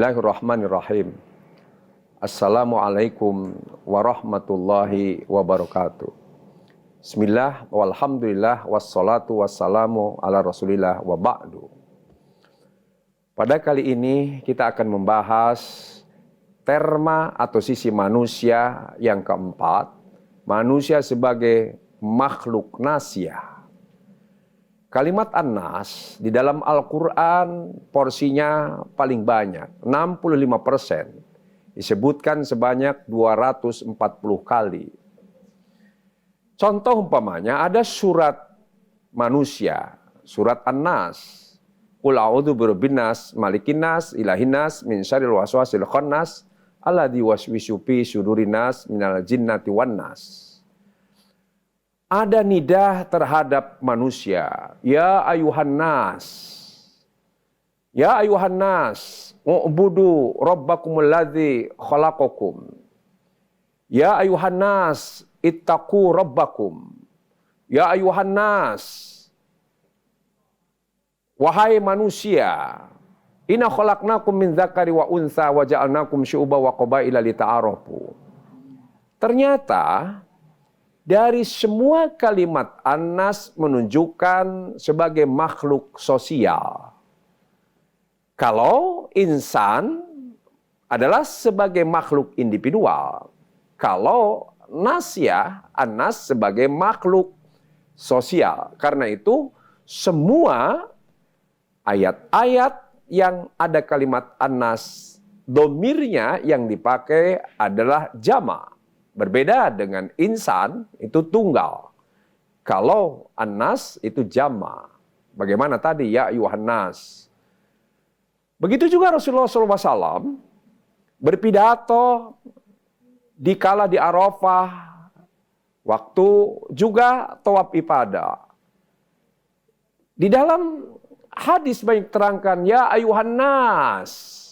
Bismillahirrahmanirrahim. Assalamualaikum warahmatullahi wabarakatuh. Bismillah, walhamdulillah, wassalatu wassalamu ala rasulillah wa ba'du. Pada kali ini kita akan membahas terma atau sisi manusia yang keempat, manusia sebagai makhluk nasiah. Kalimat an-nas di dalam Al-Quran porsinya paling banyak, 65%. Disebutkan sebanyak 240 kali. Contoh umpamanya ada surat manusia, surat an-nas. Qul a'udzu birabbin nas, malikin nas, ilahin nas, min syarril waswasil khannas, alladzi waswisu fi sudurin nas minal jinnati wan nas. Ada nidah terhadap manusia. Ya ayuhan nas. Ya ayuhan nas. U'budu rabbakumul ladzi khalaqakum. Ya ayuhan nas. Ittaqu rabbakum. Ya ayuhan nas. Wahai manusia. Inna khalaqnakum min dzakari wa untha wa ja'alnakum syu'uban wa qabaila lita'arafu. Ternyata dari semua kalimat an-nas menunjukkan sebagai makhluk sosial. Kalau insan adalah sebagai makhluk individual. Kalau nasyah, an-nas sebagai makhluk sosial. Karena itu semua ayat-ayat yang ada kalimat an-nas, domirnya yang dipakai adalah jama'. Berbeda dengan insan, itu tunggal. Kalau an-nas itu jama'. Bagaimana tadi? Ya ayuhan nas. Begitu juga Rasulullah SAW berpidato dikala di Arafah, waktu juga tawaf ifadah. Di dalam hadis banyak terangkan, ya ayuhan nas.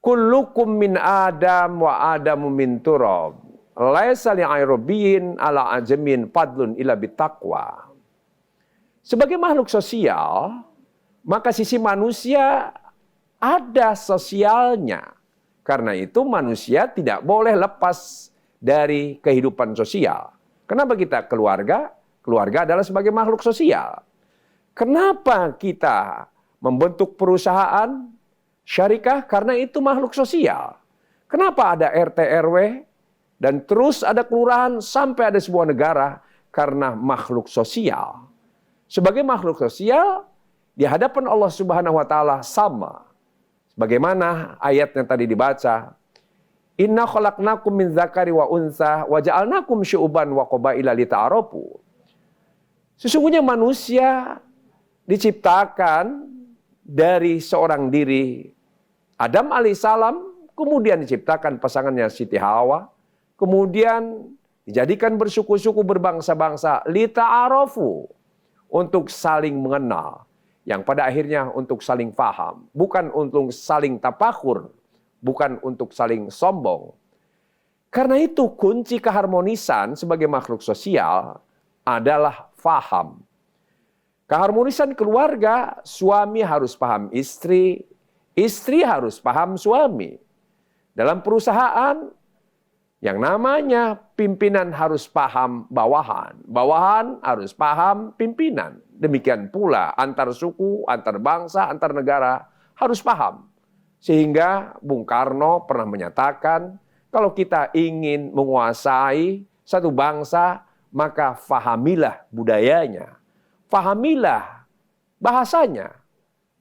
Kullukum min Adam wa Adamu min turab. Laisa li'airabiyyin ala ajamin fadlun illa bitaqwa. Sebagai makhluk sosial, maka sisi manusia ada sosialnya. Karena itu manusia tidak boleh lepas dari kehidupan sosial. Kenapa kita keluarga? Keluarga adalah sebagai makhluk sosial. Kenapa kita membentuk perusahaan? Syarikah karena itu makhluk sosial. Kenapa ada RT RW dan terus ada kelurahan sampai ada sebuah negara? Karena makhluk sosial. Sebagai makhluk sosial di hadapan Allah Subhanahu wa taala sama. Bagaimana ayat yang tadi dibaca? Inna khalaqnakum min dzakari wa untha wa ja'alnakum syu'uban wa qabaila lita'arafu. Sesungguhnya manusia diciptakan dari seorang diri Adam alaihissalam, kemudian diciptakan pasangannya Siti Hawa, kemudian dijadikan bersuku-suku berbangsa-bangsa, lita'arafu, untuk saling mengenal, yang pada akhirnya untuk saling faham, bukan untuk saling tafakhur, bukan untuk saling sombong. Karena itu kunci keharmonisan sebagai makhluk sosial adalah faham. Keharmonisan keluarga, suami harus paham istri, istri harus paham suami. Dalam perusahaan, yang namanya pimpinan harus paham bawahan. Bawahan harus paham pimpinan. Demikian pula antar suku, antar bangsa, antar negara harus paham. Sehingga Bung Karno pernah menyatakan, kalau kita ingin menguasai satu bangsa, maka fahamilah budayanya. Fahamilah bahasanya.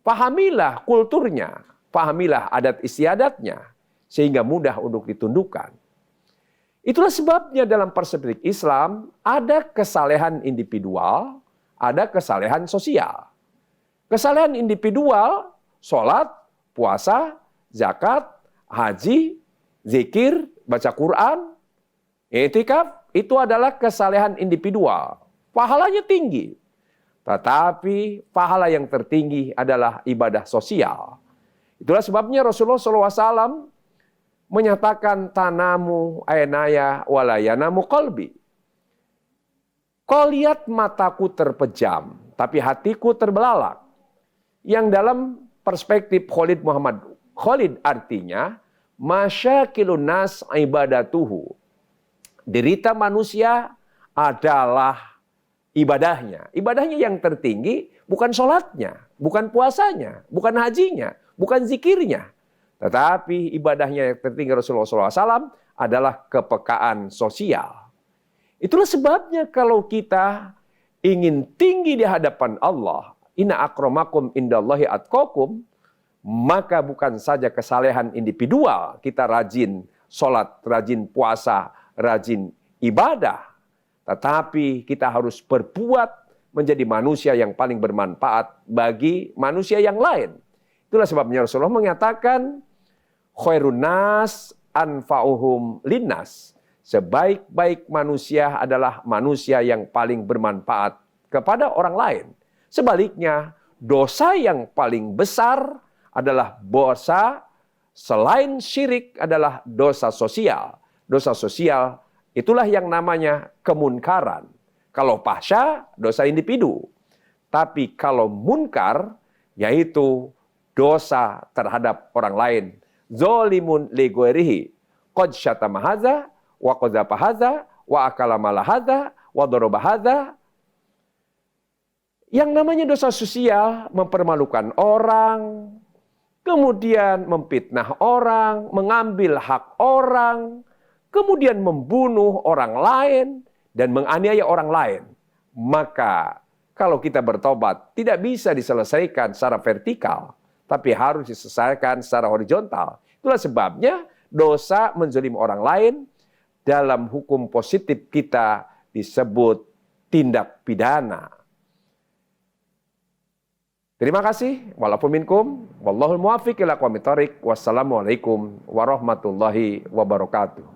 Fahamilah kulturnya, fahamilah adat istiadatnya, sehingga mudah untuk ditundukkan. Itulah sebabnya dalam perspektif Islam ada kesalehan individual, ada kesalehan sosial. Kesalehan individual, sholat, puasa, zakat, haji, zikir, baca Quran, i'tikaf, itu adalah kesalehan individual. Pahalanya tinggi. Tetapi pahala yang tertinggi adalah ibadah sosial. Itulah sebabnya Rasulullah SAW menyatakan tanamu ainaya walayanamu qalbi. Kau lihat mataku terpejam, tapi hatiku terbelalak. Yang dalam perspektif Khalid Muhammad Khalid artinya masyakilun nas ibadatuhu. Derita manusia adalah ibadahnya. Ibadahnya yang tertinggi bukan sholatnya, bukan puasanya, bukan hajinya, bukan zikirnya. Tetapi ibadahnya yang tertinggi Rasulullah SAW adalah kepekaan sosial. Itulah sebabnya kalau kita ingin tinggi di hadapan Allah, inna akramakum indallahi atqakum, maka bukan saja kesalehan individual, kita rajin sholat, rajin puasa, rajin ibadah, tetapi kita harus berbuat menjadi manusia yang paling bermanfaat bagi manusia yang lain. Itulah sebabnya Rasulullah mengatakan, khairun nas anfa'uhum linnas. Sebaik-baik manusia adalah manusia yang paling bermanfaat kepada orang lain. Sebaliknya, dosa yang paling besar adalah dosa selain syirik adalah dosa sosial. Dosa sosial itulah yang namanya kemunkaran. Kalau fahsya, dosa individu. Tapi kalau munkar, yaitu dosa terhadap orang lain. Zolimun li ghairihi. Qad syatama hadza, wa qadzafa hadza, wa akala mala hadza, wa daraba hadza. Yang namanya dosa sosial, mempermalukan orang, kemudian memfitnah orang, mengambil hak orang, kemudian membunuh orang lain, dan menganiaya orang lain. Maka kalau kita bertobat, tidak bisa diselesaikan secara vertikal, tapi harus diselesaikan secara horizontal. Itulah sebabnya dosa menzalimi orang lain dalam hukum positif kita disebut tindak pidana. Terima kasih. Walaupun minkum. Wallahul muwaffiq ila aqwamit thoriq. Wassalamualaikum warahmatullahi wabarakatuh.